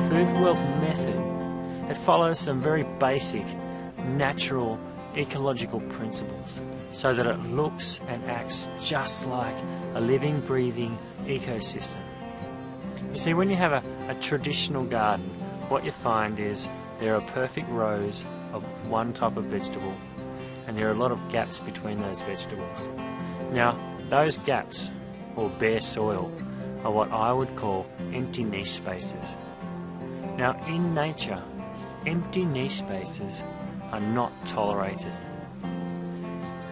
Food for Wealth method, it follows some very basic, natural, ecological principles so that it looks and acts just like a living, breathing ecosystem. You see, when you have a traditional garden, what you find is there are perfect rows of one type of vegetable, and there are a lot of gaps between those vegetables. Now, those gaps, or bare soil, are what I would call empty niche spaces. Now, in nature, empty niche spaces are not tolerated.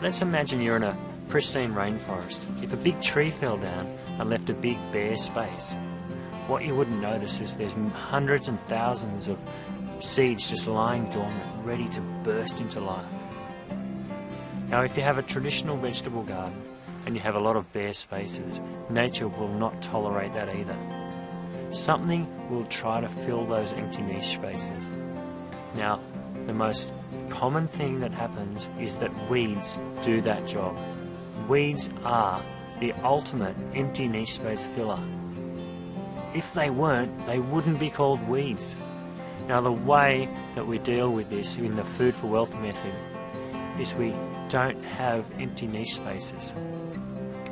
Let's imagine you're in a pristine rainforest. If a big tree fell down and left a big bare space, what you wouldn't notice is there's hundreds and thousands of seeds just lying dormant, ready to burst into life. Now, if you have a traditional vegetable garden and you have a lot of bare spaces, nature will not tolerate that either. Something will try to fill those empty niche spaces. Now, the most common thing that happens is that weeds do that job. Weeds are the ultimate empty niche space filler. If they weren't, they wouldn't be called weeds. Now, the way that we deal with this in the Food for Wealth method is we don't have empty niche spaces.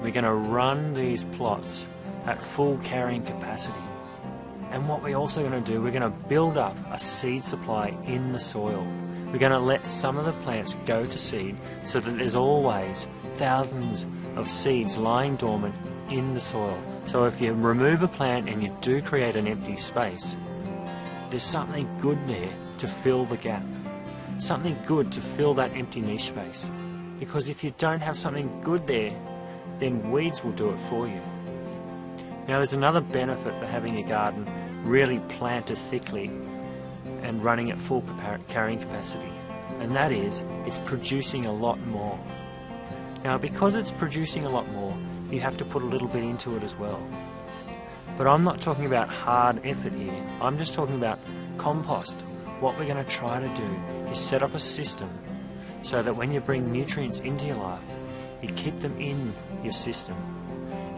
We're going to run these plots at full carrying capacity. And what we're also going to do, we're going to build up a seed supply in the soil. We're going to let some of the plants go to seed so that there's always thousands of seeds lying dormant in the soil. So if you remove a plant and you do create an empty space, there's something good there to fill the gap. Something good to fill that empty niche space. Because if you don't have something good there, then weeds will do it for you. Now, there's another benefit for having your garden really planted thickly and running at full carrying capacity, and that is it's producing a lot more. Now, because it's producing a lot more, you have to put a little bit into it as well. But I'm not talking about hard effort here. I'm just talking about compost. What we're going to try to do is set up a system so that when you bring nutrients into your life, you keep them in your system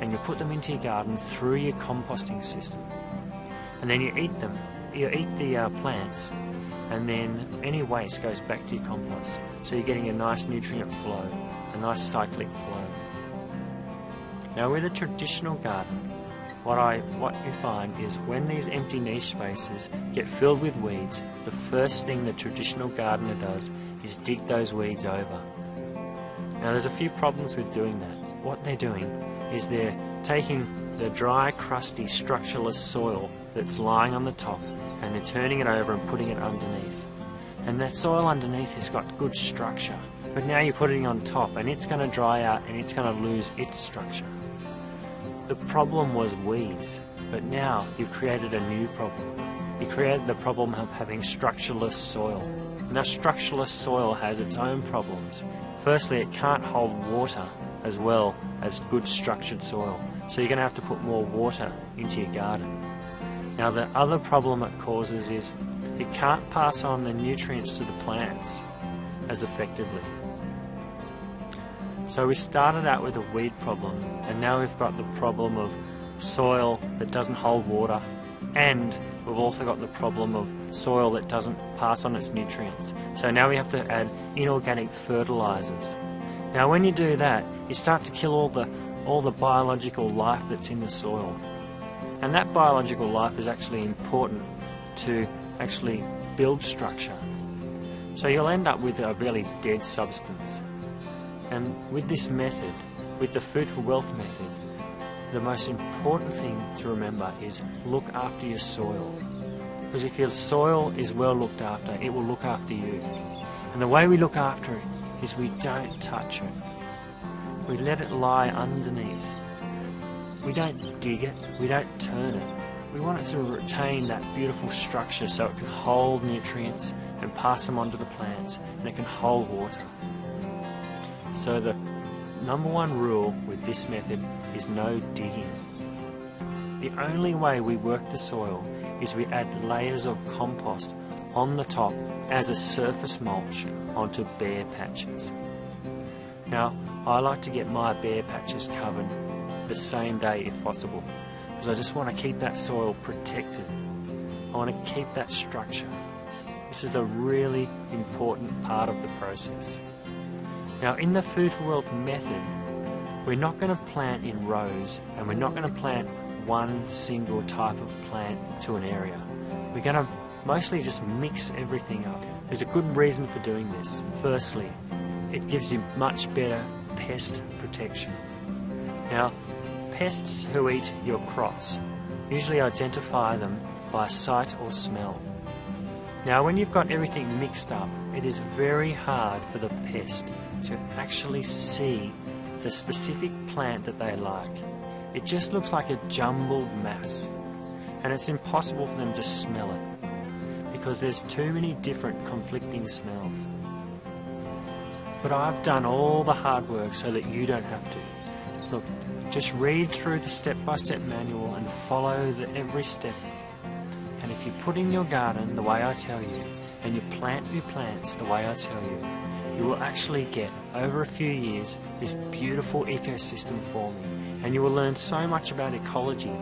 and you put them into your garden through your composting system. And then you eat them. You eat the plants, and then any waste goes back to your compost. So you're getting a nice nutrient flow, a nice cyclic flow. Now, with a traditional garden, what you find is when these empty niche spaces get filled with weeds, the first thing the traditional gardener does is dig those weeds over. Now, there's a few problems with doing that. What they're doing is they're taking the dry, crusty, structureless soil that's lying on the top and they're turning it over and putting it underneath. And that soil underneath has got good structure, but now you're putting it on top and it's going to dry out and it's going to lose its structure. The problem was weeds, but now you've created a new problem. You created the problem of having structureless soil. Now, structureless soil has its own problems. Firstly, it can't hold water as well as good structured soil, so you're going to have to put more water into your garden. Now, the other problem it causes is it can't pass on the nutrients to the plants as effectively. So we started out with a weed problem, and now we've got the problem of soil that doesn't hold water, and we've also got the problem of soil that doesn't pass on its nutrients. So now we have to add inorganic fertilizers. Now, when you do that, you start to kill all the biological life that's in the soil. And that biological life is actually important to actually build structure. So you'll end up with a really dead substance. And with this method, with the Food for Wealth method, the most important thing to remember is look after your soil. Because if your soil is well looked after, it will look after you. And the way we look after it is we don't touch it. We let it lie underneath. We don't dig it, we don't turn it. We want it to retain that beautiful structure so it can hold nutrients and pass them on to the plants, and it can hold water. So the number one rule with this method is no digging. The only way we work the soil is we add layers of compost on the top as a surface mulch onto bare patches. Now, I like to get my bare patches covered the same day if possible, because I just want to keep that soil protected. I I want to keep that structure. This is a really important part of the process. Now, in the Food for Wealth method, we're not going to plant in rows, and we're not going to plant one single type of plant to an area. We're going to mostly just mix everything up. There's a good reason for doing this. Firstly, it gives you much better pest protection. Now, pests who eat your crops, usually identify them by sight or smell. Now, when you've got everything mixed up, it is very hard for the pest to actually see the specific plant that they like. It just looks like a jumbled mass, and it's impossible for them to smell it because there's too many different conflicting smells. But I've done all the hard work so that you don't have to. Look, just read through the step-by-step manual and follow every step. And if you put in your garden the way I tell you, and you plant your plants the way I tell you, you will actually get, over a few years, this beautiful ecosystem forming. And you will learn so much about ecology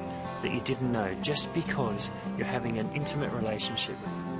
that you didn't know just because you're having an intimate relationship with it.